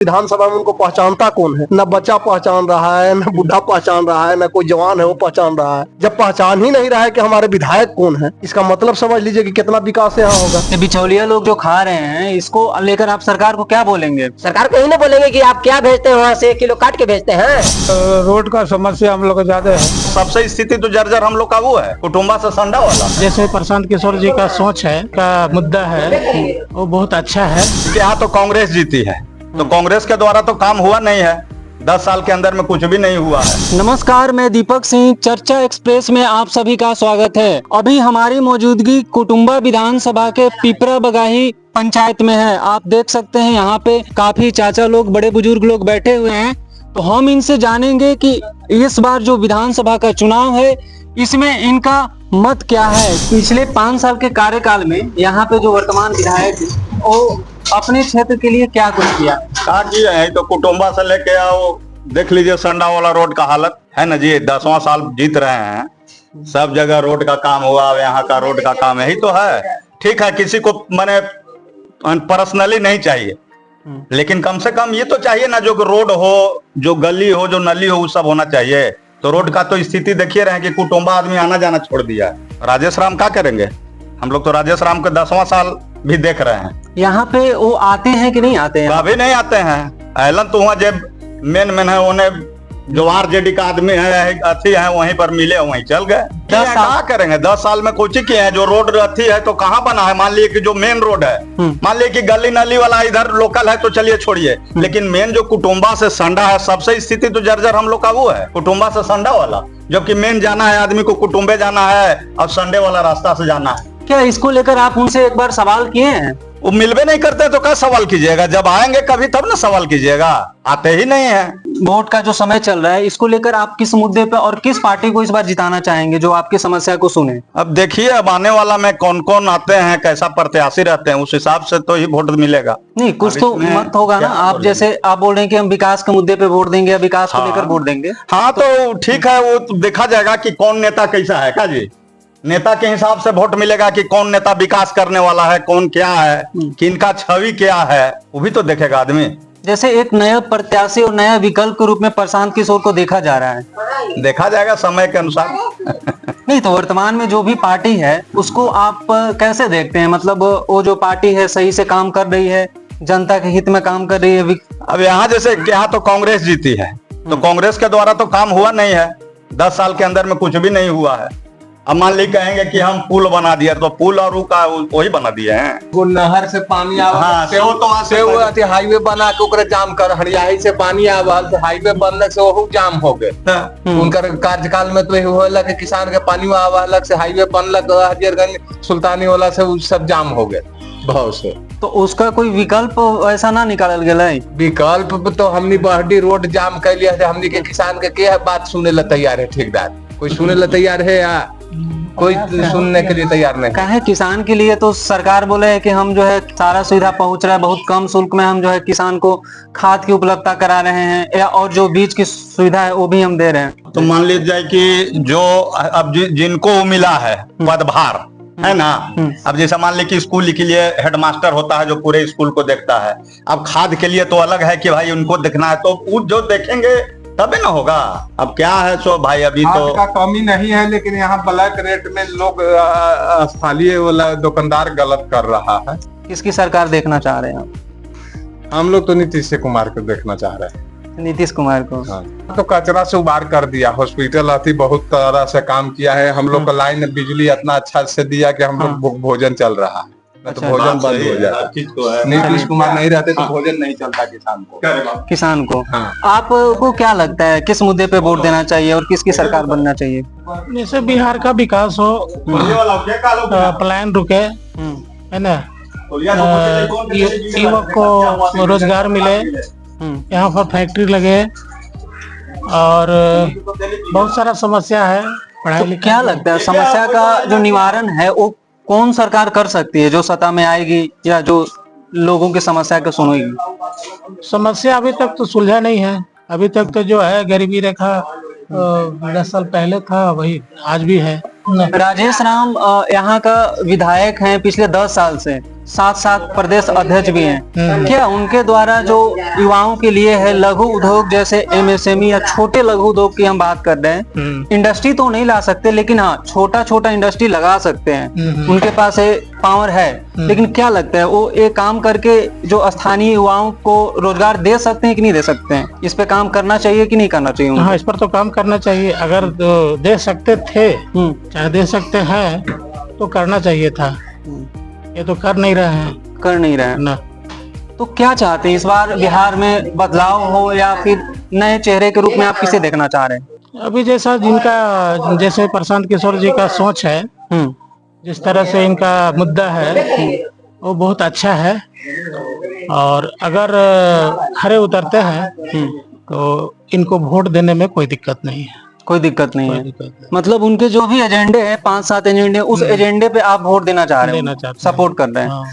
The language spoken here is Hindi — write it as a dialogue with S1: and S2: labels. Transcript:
S1: विधानसभा में उनको पहचानता कौन है? न बच्चा पहचान रहा है, न बुढ़ा पहचान रहा है, न कोई जवान है वो पहचान रहा है। जब पहचान ही नहीं रहा है कि हमारे विधायक कौन है, इसका मतलब समझ लीजिए कि कितना विकास यहाँ होगा।
S2: ये बिचौलिया लोग जो खा रहे हैं, इसको लेकर आप सरकार को क्या बोलेंगे?
S3: सरकार को ही नहीं बोलेंगे कि आप क्या भेजते हैं, वहाँ से 1 किलो काट के भेजते हैं।
S4: रोड का समस्या हम लोग को ज्यादा है।
S5: सबसे स्थिति तो जर्जर हम लोग का वो है, कुटुम्बा से संडा वाला।
S4: जैसे प्रशांत किशोर जी का सोच है, का मुद्दा है, वो बहुत अच्छा है।
S5: यहाँ तो कांग्रेस जीती है, तो कांग्रेस के द्वारा तो काम हुआ नहीं है। 10 साल के अंदर में कुछ भी नहीं हुआ है।
S2: नमस्कार, मैं दीपक सिंह, चर्चा एक्सप्रेस में आप सभी का स्वागत है। अभी हमारी मौजूदगी कुटुम्बा विधानसभा के पिपरा बगाही पंचायत में है। आप देख सकते हैं यहाँ पे काफी चाचा लोग, बड़े बुजुर्ग लोग बैठे हुए हैं। तो हम इनसे जानेंगे कि इस बार जो विधानसभा का चुनाव है, इसमें इनका मत क्या है। पिछले 5 साल के कार्यकाल में यहाँ पे जो वर्तमान विधायक है, वो अपने क्षेत्र के लिए क्या कुछ किया?
S5: कहा किया है तो कुटुम्बा से लेके आओ, देख लीजिए संडा वाला रोड का हालत है ना जी। 10वां साल जीत रहे हैं, सब जगह रोड का काम हुआ। यहाँ का रोड का काम यही तो है। ठीक है, किसी को मैंने पर्सनली नहीं चाहिए, लेकिन कम से कम ये तो चाहिए ना, जो रोड हो, जो गली हो, जो नली हो, वो सब होना चाहिए। तो रोड का तो स्थिति देखिए रहे हैं कि कुटुम्बा आदमी आना जाना छोड़ दिया है। राजेश राम क्या करेंगे? हम लोग तो राजेश राम के 10वां साल भी देख रहे हैं।
S2: यहाँ पे वो आते हैं कि नहीं आते हैं?
S5: अभी नहीं आते हैं। ऐलन तो वहाँ जब मेन है, उन्हें जो आरजेडी का आदमी है, अथी है, वहीं पर मिले, वहीं चल गए।
S2: 10 साल
S5: क्या करेंगे? 10 साल में कुछ किए हैं? जो रोड अथी है तो कहाँ बना है? मान लीजिए कि जो मेन रोड है, मान लीजिए कि गली नली वाला इधर लोकल है तो चलिए छोड़िए, लेकिन मेन जो कुटुम्बा से संडा है, सबसे स्थिति तो जर्जर हम लोग का वो है, कुटुम्बा से संडा वाला। जबकि मेन जाना है आदमी को, कुटुम्बे जाना है और संडे वाला रास्ता से जाना है।
S2: क्या इसको लेकर आप उनसे एक बार सवाल किए हैं?
S5: वो मिलवे नहीं करते तो क्या सवाल कीजिएगा? जब आएंगे कभी तब ना सवाल कीजिएगा, आते ही नहीं है।
S2: वोट का जो समय चल रहा है, इसको लेकर आप किस मुद्दे पे और किस पार्टी को इस बार जिताना चाहेंगे जो आपकी समस्या को सुने?
S5: अब देखिए, अब आने वाला में कौन कौन आते हैं, कैसा प्रत्याशी रहते हैं, उस हिसाब से तो ही वोट मिलेगा।
S2: नहीं, कुछ तो मत होगा ना। आप जैसे आप बोल रहे हैं कि हम विकास के मुद्दे पे वोट देंगे, विकास को लेकर वोट देंगे।
S5: हाँ तो ठीक है, वो तो देखा जाएगा कि कौन नेता कैसा है। का जी, नेता के हिसाब से वोट मिलेगा कि कौन नेता विकास करने वाला है, कौन क्या है, कि इनका छवि क्या है, वो भी तो देखेगा आदमी।
S2: जैसे एक नया प्रत्याशी और नया विकल्प के रूप में प्रशांत किशोर को देखा जा रहा है।
S5: देखा जाएगा समय के अनुसार।
S2: नहीं तो वर्तमान में जो भी पार्टी है, उसको आप कैसे देखते हैं? मतलब वो जो पार्टी है सही से काम कर रही है, जनता के हित में काम कर रही है?
S5: अब यहाँ जैसे यहाँ तो कांग्रेस जीती है, तो कांग्रेस के द्वारा तो काम हुआ नहीं है। 10 साल के अंदर में कुछ भी नहीं हुआ है। अब मान ली कहेंगे कि हम पुल बना दिया, तो पुल और का वही बना दिए हैं।
S6: वो नहर से पानी आवल,
S5: हाँ,
S6: से हाईवे बना के ओकरा जाम कर, हरियाही से पानी आवल तो हाईवे बनने से वो जाम हो गए। उनकर कार्यकाल में तो ये होला कि किसान के पानी आवल से हाईवे बनलक, हरियरगंज सुल्तानी वाला से सब जाम हो गए भाव से।
S2: तो उसका कोई विकल्प ऐसा ना निकालल गया है?
S6: विकल्प तो हमनी बहडी रोड जाम कर लिया है। हमनी के किसान के बात सुने ला तैयार है? ठेकेदार कोई सुने ला तैयार है या कोई सुनने के लिए तैयार नहीं?
S2: कहे किसान के लिए तो सरकार बोले है कि हम जो है सारा सुविधा पहुंच रहा है, बहुत कम शुल्क में हम जो है किसान को खाद की उपलब्धता करा रहे हैं, या और जो बीज की सुविधा है वो भी हम दे रहे हैं।
S5: तो मान लीजिए कि जो अब जिनको मिला है पदभार है ना, अब जैसे मान ली कि स्कूल के लिए हेडमास्टर होता है जो पूरे स्कूल को देखता है। अब खाद के लिए तो अलग है कि भाई उनको देखना है, तो वो जो देखेंगे तभी ना होगा। अब क्या है सो भाई, अभी तो
S6: का कमी नहीं है, लेकिन यहाँ ब्लैक रेट में लोग स्थानीय वाला दुकानदार गलत कर रहा है।
S2: किसकी सरकार देखना चाह रहे हैं आप?
S6: हम लोग तो नीतीश कुमार को देखना चाह रहे हैं।
S2: नीतीश कुमार को?
S6: हाँ। तो कचरा से उबार कर दिया, हॉस्पिटल आती बहुत तरह से काम किया है। हम लोग का लाइन बिजली इतना अच्छा से दिया कि हम लोग भोजन चल रहा है, तो भोजन बंद हो जाता। नीतीश कुमार नहीं रहते तो भोजन नहीं चलता किसान को।
S2: हाँ। आपको क्या लगता है किस मुद्दे पे वोट देना चाहिए और किसकी सरकार बनना चाहिए?
S4: जैसे बिहार का विकास हो, प्लान रुके, है ना, युवक को रोजगार मिले, यहाँ पर फैक्ट्री लगे, और बहुत सारा समस्या है। पढ़ाई लिखाई।
S2: क्या लगता है समस्या का जो निवारण है वो कौन सरकार कर सकती है, जो सत्ता में आएगी या जो लोगों की समस्या को सुनेगी?
S4: समस्या अभी तक तो सुलझा नहीं है। अभी तक तो जो है गरीबी रेखा 10 साल पहले था वही आज भी है।
S2: राजेश राम यहाँ का विधायक हैं पिछले 10 साल से। साथ साथ प्रदेश अध्यक्ष भी हैं। क्या उनके द्वारा जो युवाओं के लिए है लघु उद्योग जैसे एमएसएमई या छोटे लघु उद्योग की हम बात कर रहे हैं, इंडस्ट्री तो नहीं ला सकते लेकिन हाँ छोटा छोटा इंडस्ट्री लगा सकते हैं, उनके पास ये पावर है। लेकिन क्या लगता है वो एक काम करके जो स्थानीय युवाओं को रोजगार दे सकते हैं कि नहीं दे सकते हैं? इस पे काम करना चाहिए कि नहीं करना चाहिए उनको?
S4: हाँ, इस पर तो काम करना चाहिए। अगर दे सकते थे, चाहे दे सकते हैं, तो करना चाहिए था। ये तो कर नहीं रहे हैं।
S2: कर नहीं रहे हैं
S4: ना।
S2: तो क्या चाहते हैं इस बार बिहार में बदलाव हो या फिर नए चेहरे के रूप में आप किसे देखना चाह रहे हैं?
S4: अभी जैसा जिनका जैसे प्रशांत किशोर जी का सोच है, जिस तरह से इनका मुद्दा है वो बहुत अच्छा है। और अगर खरे उतरते हैं तो इनको वोट देने में कोई दिक्कत नहीं है।
S2: कोई दिक्कत नहीं
S4: कोई
S2: है।
S4: दिक्कत नहीं।
S2: मतलब उनके जो भी एजेंडे हैं 5-7 एजेंडे उस एजेंडे पे आप वोट देना चाह रहे
S4: देना
S2: हैं,
S4: चाहते हैं।
S2: सपोर्ट कर रहे हैं।
S4: हाँ।